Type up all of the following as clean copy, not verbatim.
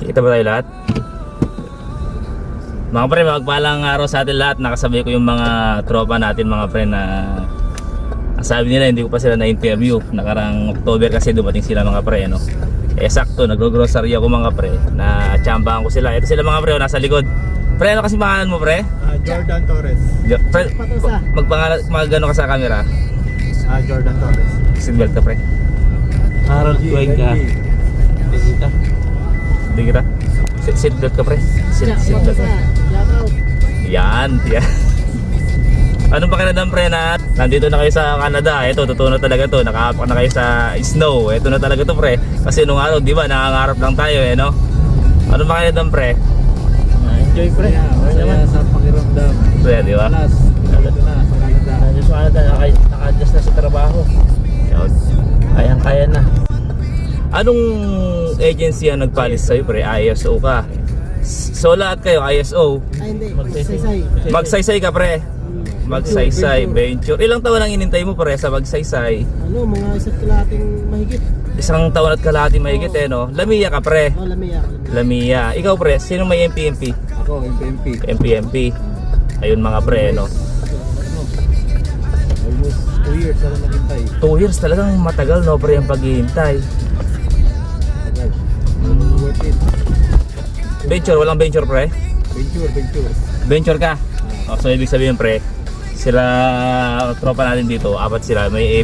Kita ba tayo lahat? Mga pre, magpalang araw sa atin lahat. Nakasabay ko yung mga tropa natin mga pre na sabi nila hindi ko pa sila na-interview. Nakarang October kasi dumating sila mga pre, no? Eh sakto, nagro-grocery ako mga pre. Na tsambahan ko sila. Ito sila mga pre, nasa likod. Pre, ano kasi pangalan mo pre? Jordan Torres. Pre, magano ka sa camera? Jordan Torres. Seatbelt ka pre. Harold Cuenca. Kita. Hindi kita. Seatbelt ka pre. Seatbelt ka. Yan, yan. Anong pakiramdam pre na nandito na kayo sa Canada? Ito, totoo na talaga to. Nakahapak na kayo sa snow. Ito na talaga to pre. Kasi nung araw, di ba, nangangarap lang tayo eh, no? Anong pakiramdam pre? Enjoy pre. Saya sa pakiramdam. Pre, di ba? Alas, nandito na sa Canada. Nandito sa Canada, naka-adjust na sa trabaho. Yun. Kayang-kaya na. Anong agency ang nagpalis sa'yo pre? ISO ka. So lahat kayo ISO. Ay hindi, Magsaysay. Magsaysay ka pre. Magsaysay, venture. Ilang taon ang inintay mo pre sa magsaysay? Ano, mga isa't kalahating mahigit. Isang taon at kalahati mahigit eh, no? Lamiya ka pre. Oh, Lamia. Lamia. Ikaw pre, sino may MPMP? Ako, MPMP. MPMP. Ayun mga pre, no? Almost 2 years na naghintay. 2 years talagang matagal, no pre, ang paghihintay. Tagal. Worth it. Venture, walang venture pre? Venture. Venture ka? Oh, so ibig sabihin pre, sila tropa natin dito, apat sila, may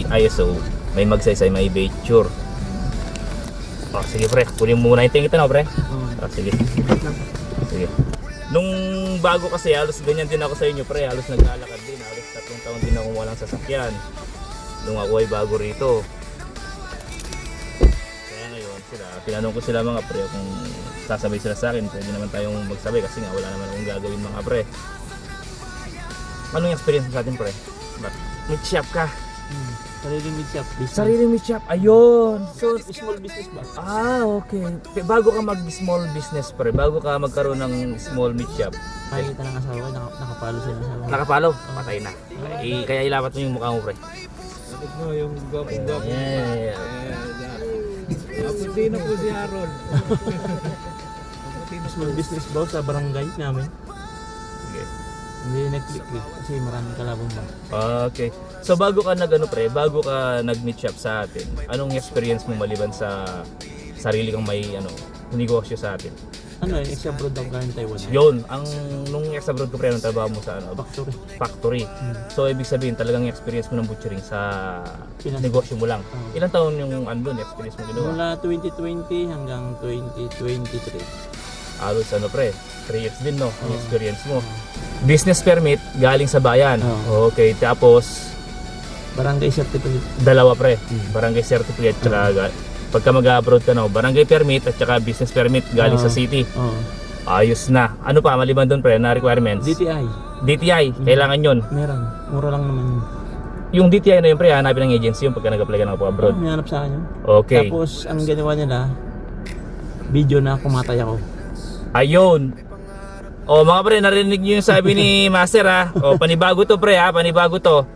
ISO, may magsaysay, may venture. Oh, sige pre, kunin mo muna yung tingin ito na pre. Oh, sige. Sige. Nung bago kasi halos ganyan din ako sa inyo pre, halos naglalakad din, halos 3 taon din ako walang sasakyan. Nung ako ay bago rito. Kaya ngayon sila, tinanong ko sila mga pre kung sasabay sila sa akin, pwede naman tayong magsabay kasi nga wala naman akong gagawin mga pre. Anong experience mo sa atin pre? Meat shop ka? Sariling meat shop. Sariling meat shop, ayun! So, small business ba? Okay. Bago ka mag small business pre, bago ka magkaroon ng small meat shop, Nakikita ng asawa, nakapalo siya ng asawa. nakapalo, patay na. Kaya ilapat mo yung mukha mo pre. Bakit mo yung gwapong-gwapo? Yeah. Maputi na po si Harold. Small business ba sa barangay namin? Sige. Hindi nag-click eh, kasi maraming kalabong ba. Okay. So bago ka bago ka nag-meet shop sa atin, anong experience mo maliban sa sarili kang may negosyo sa atin? Ano eh, ex-abroad ako galing Taiwan. Yun, nung abroad ko pre, anong trabaho mo sa Factory. factory. So ibig sabihin talagang experience mo ng butchering sa negosyo mo lang. Ilang taon yung experience mo ginawa? Mula 2020 hanggang 2023. Halos pre, 3 years din no, ang experience mo. Business permit galing sa bayan. Okay, tapos Barangay certificate. dalawa pre, barangay certificate tsaka pagka mag-abroad ka no, barangay permit at saka business permit galing sa city. Ayos na. Ano pa maliban doon pre na requirements? DTI. DTI, kailangan yun. Meron. Mura lang naman yun. Yung DTI na yun pre, hanapin ng agency yung pagka nag-apply ka ng abroad. May hanap sa akin yun. Okay. Tapos, ang ginawa nila, video na kumatay ako. Ayun. O mga pre, narinig niyo yung sabi ni Master ha. O panibago to pre ha, panibago to.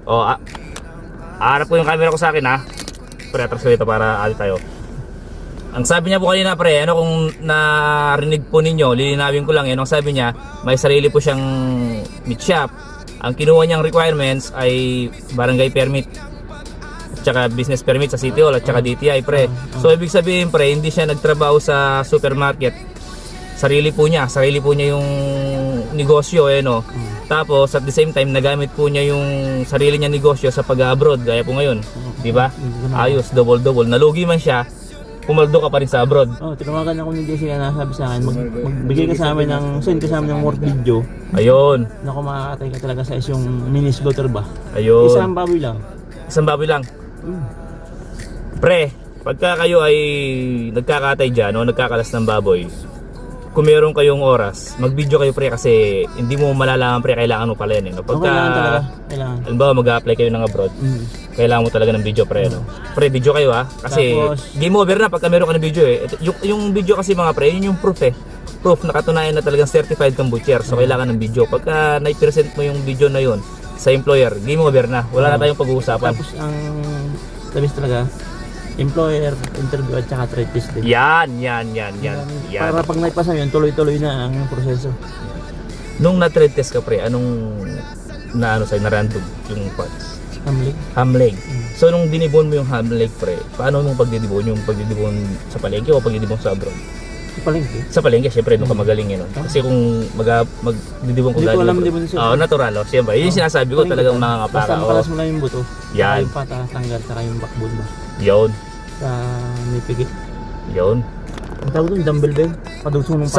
O harap ko yung camera ko sa akin ha. Pre, atras ko dito para alit tayo. Ang sabi niya po kanina pre, kung narinig po ninyo, lilinawin ko lang yan. Ang sabi niya, may sarili po siyang meat shop. Ang kinuha niyang requirements ay barangay permit tsaka business permit sa City Hall at tsaka DTI pre. So ibig sabihin pre, hindi siya nagtrabaho sa supermarket. Sarili po niya yung negosyo Tapos at the same time nagamit po niya yung sarili niya negosyo sa pag-abroad gaya po ngayon. Di ba? Ayos, double. Nalugi man siya, pumaldo ka pa rin sa abroad. Tinawagan ako ni Jessica na sabi sa akin, magbigay ka sa amin send ka sa amin ng work video. Ayun. Naku, makakatay ka talaga sa isyong mini slaughter ba? Ayun. Isang baboy lang. Isang baboy lang. Pre, pagka kayo ay nagkakatay dyan o nagkakalas ng baboy, kung meron kayong oras, mag-video kayo pre kasi hindi mo malalaman pre kailangan mo pala yan. Pagka, kailangan. Halimbawa mag-apply kayo ng abroad, kailangan mo talaga ng video pre. Pre, video kayo kasi tapos, game over na pagka meron ka ng video yung video kasi mga pre, yun yung proof proof na katunayan na talagang certified kang butcher. So kailangan ng video. Pagka na-present mo yung video na yun sa employer, game over na. Wala na tayong pag-uusapan. Tapos ang labis talaga, employer, interview at saka trade test din. Yan. Para pag naipasa yun, tuloy-tuloy na ang proseso. Nung na-trade test ka pre, anong narandog yung parts? Hamling. Ham leg. So nung dinibon mo yung ham leg pre, paano mong pagdidibon? Yung pagdidibon sa palengke o pagdidibon sa abroad? Palengke. Sa palengke, syempre nung ka magaling yun. Kasi kung magdidibon ko Hindi ko galing alam abroad- dibon siya. Oo, natural. Oh. Siyempre, yun yung sinasabi ko Palengke talagang ka. mga Basta kapaka. makalas mo lang yung buto. Yan. Saka yung pata, tanggal, saka yung backbone ba. Yun. Sa may pigit. Yun. Ang tawag doon, dumbbell ba yun? Padugsong ng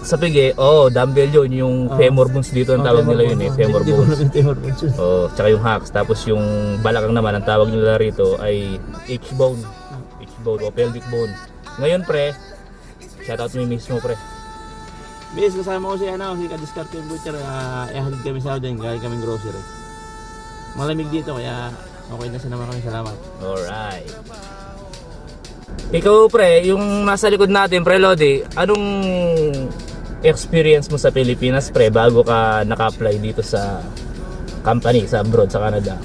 Sa pige, dumbbell yun, yung femur bones dito ang tawag nila yun eh, femur Hindi ko bones. alam yung femur bones yun. Oh, tsaka yung hacks, tapos yung balakang naman ang tawag nila rito ay H-bone o pelvic bone. Ngayon pre, shoutout mo mismo pre. Bis, kasama ko si Kadiskarte yung butcher. Ihalid kami sa Auden, galing kaming grocery. Malamig dito, kaya okay na naman kami. Salamat. Alright. Ikaw pre, yung nasa likod natin pre Lodi, anong experience mo sa Pilipinas pre bago ka naka-apply dito sa company sa abroad sa Canada?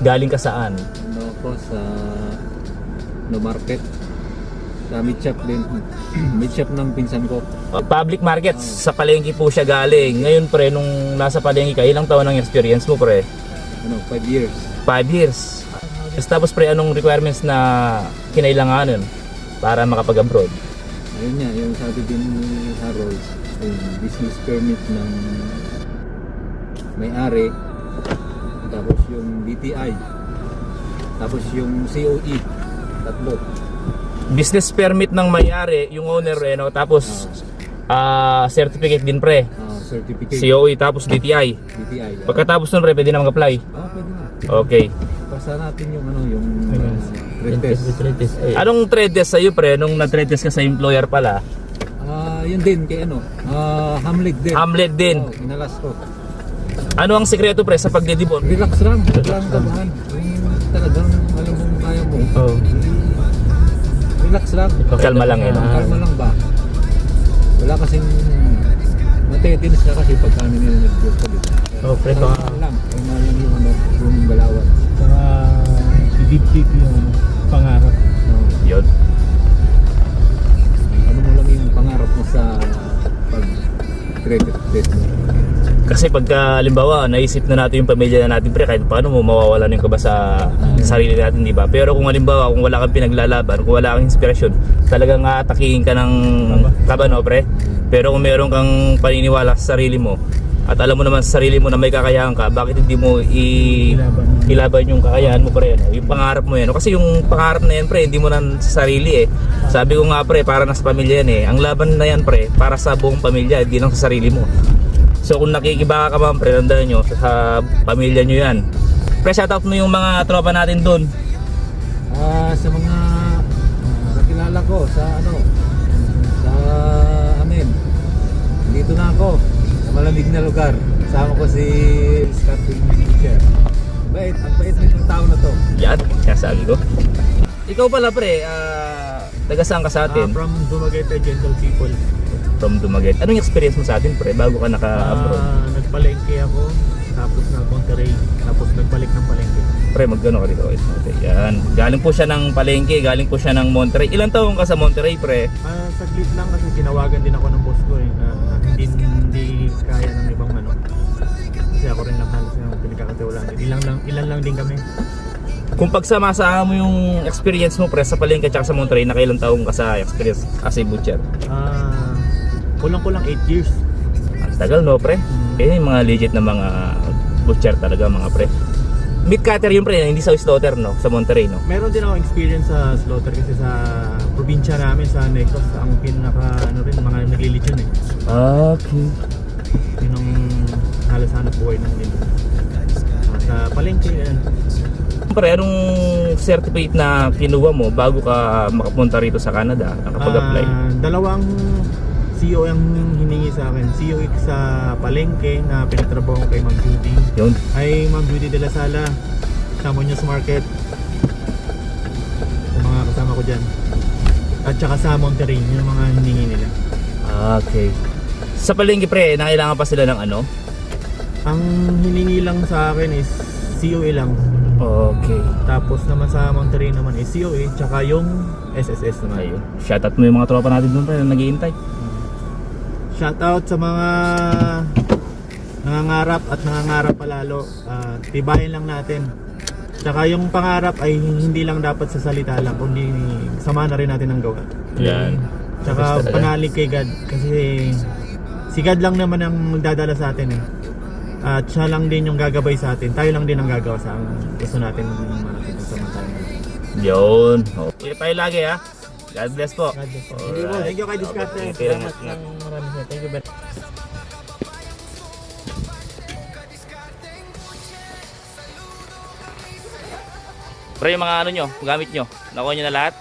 Galing ka saan? Ano ako sa market. Sa meat shop din. Meat shop ng pinsan ko. Public markets, sa palengke po siya galing. Ngayon pre, nung nasa palengke ka, ilang taon ang experience mo pre? 5 years. 5 years. Tapos pre, anong requirements na kinailanganan para makapag-abroad? Ayun nga, yung sabi din ni Harold, yung business permit ng may-ari, tapos yung DTI, tapos yung COE, tatlo. Business permit ng may-ari, yung owner, tapos certificate din pre, Certificate. COE, tapos DTI. DTI. Pagkatapos nun pre, pwede na mag-apply. Pwede na. Okay. Basta natin yung trade test. Trade test. Anong trade test sa'yo pre, nung na-trade test ka sa employer pala? Yun din, kay Hamlet din. Hamlet din. Inalas ko. Ano ang sekreto pre sa pagdidibon? Relax lang, walang kabahan. Yung talagang alam mong kaya mo. Oh. Relax lang. Kalma lang yun. Kalma lang ba? Wala kasing matetinis na kasi pagka nila nag-post ulit. Oh, pre, baka Lang, kung lang yung balawan. baka idip-tip yung pangarap. Yun. Ano mo lang yung pangarap mo sa pag-credit test mo. Kasi pagka halimbawa naisip na natin yung pamilya na natin pre, kahit paano mo mawawalan yung kaba sa sarili natin, di ba? Pero kung halimbawa kung wala kang pinaglalaban, kung wala kang inspirasyon, talagang atakihin ka ng kaba, no pre? Pero kung meron kang paniniwala sa sarili mo at alam mo naman sa sarili mo na may kakayahan ka, bakit hindi mo ilaban yung kakayahan mo pre, no? Yung pangarap mo yan, no? Kasi yung pangarap na yan pre, hindi mo na sa sarili eh. Sabi ko nga pre, para na sa pamilya yan eh. Ang laban na yan pre, para sa buong pamilya, hindi lang sa sarili mo. So kung nakikibaka ka man pre, tandaan nyo, sa pamilya nyo yan. Pre, shoutout mo yung mga tropa natin dun. Sa mga nakilala ko sa sa amin. Dito na ako sa malamig na lugar. Kasama ko si Starting Teacher. Ang bait nitong tao na to. Yan, sinasabi ko. Ikaw pala pre, taga saan ka sa atin? from Dumaguete, Gentle People. From Dumaguete. Anong experience mo sa atin pre, bago ka naka-abroad? Nagpalengke ako, tapos nag-Monterey, tapos nagbalik ng palengke. Pre, magkano ka dito? Yan. Galing po siya ng palengke, galing po siya ng Monterey. Ilang taon ka sa Monterey pre? Saglit lang kasi tinawagan din ako ng boss ko na hindi kaya ng ibang Kasi ako rin lang halos yung pinagkakatiwalaan. Ilan lang din kami. Kung pagsama-sama mo yung experience mo pre sa palengke at sa Monterey, nakailang taon ka sa experience as a butcher? Kulang-kulang 8 years. Ang tagal no pre? Yung mga legit na mga butcher talaga mga pre. Meat cutter yung pre, hindi sa slaughter no, sa Monterey no. Meron din ako experience sa slaughter kasi sa probinsya namin sa Negros, ang pinaka rin mga naglilitsyon eh. Okay. Yun ang halos hanap buhay ng nila. Sa palengke yan. Pre, anong certificate na kinuha mo bago ka makapunta rito sa Canada, nakapag-apply? Dalawang CO ang hiningi sa akin. CO sa palengke na pinagtrabaho kay Ma'am Judy. Yun. Ay Ma'am Judy de la Sala sa Muñoz Market. Yung mga kasama ko dyan. At saka sa Monterey, yung mga hiningi nila. Okay. Sa palengke pre, nakailangan pa sila ng ano? Ang hiningi lang sa akin is COE lang. Okay. Tapos naman sa Monterrey naman is COA, tsaka yung SSS naman. Ayun. Shoutout mo yung mga tropa natin doon pre na naghihintay. Shoutout sa mga nangangarap at nangangarap palalo. Tibayin lang natin. Tsaka yung pangarap ay hindi lang dapat sa salita lang, kundi sama na rin natin ang gawa. Yan. Tsaka Talaga. panalig kay God kasi si God lang naman ang magdadala sa atin eh. At siya lang din yung gagabay sa atin. Tayo lang din ang gagawa sa ang gusto natin marating sa samantalang. Yun. Okay tayo lagi ha. God bless po. God bless. Alright. Thank you kay Discarte. Thank you. Salamat ng marami sir. Thank you very much. Pre, yung mga ano nyo, gamit nyo, nakuha nyo na lahat?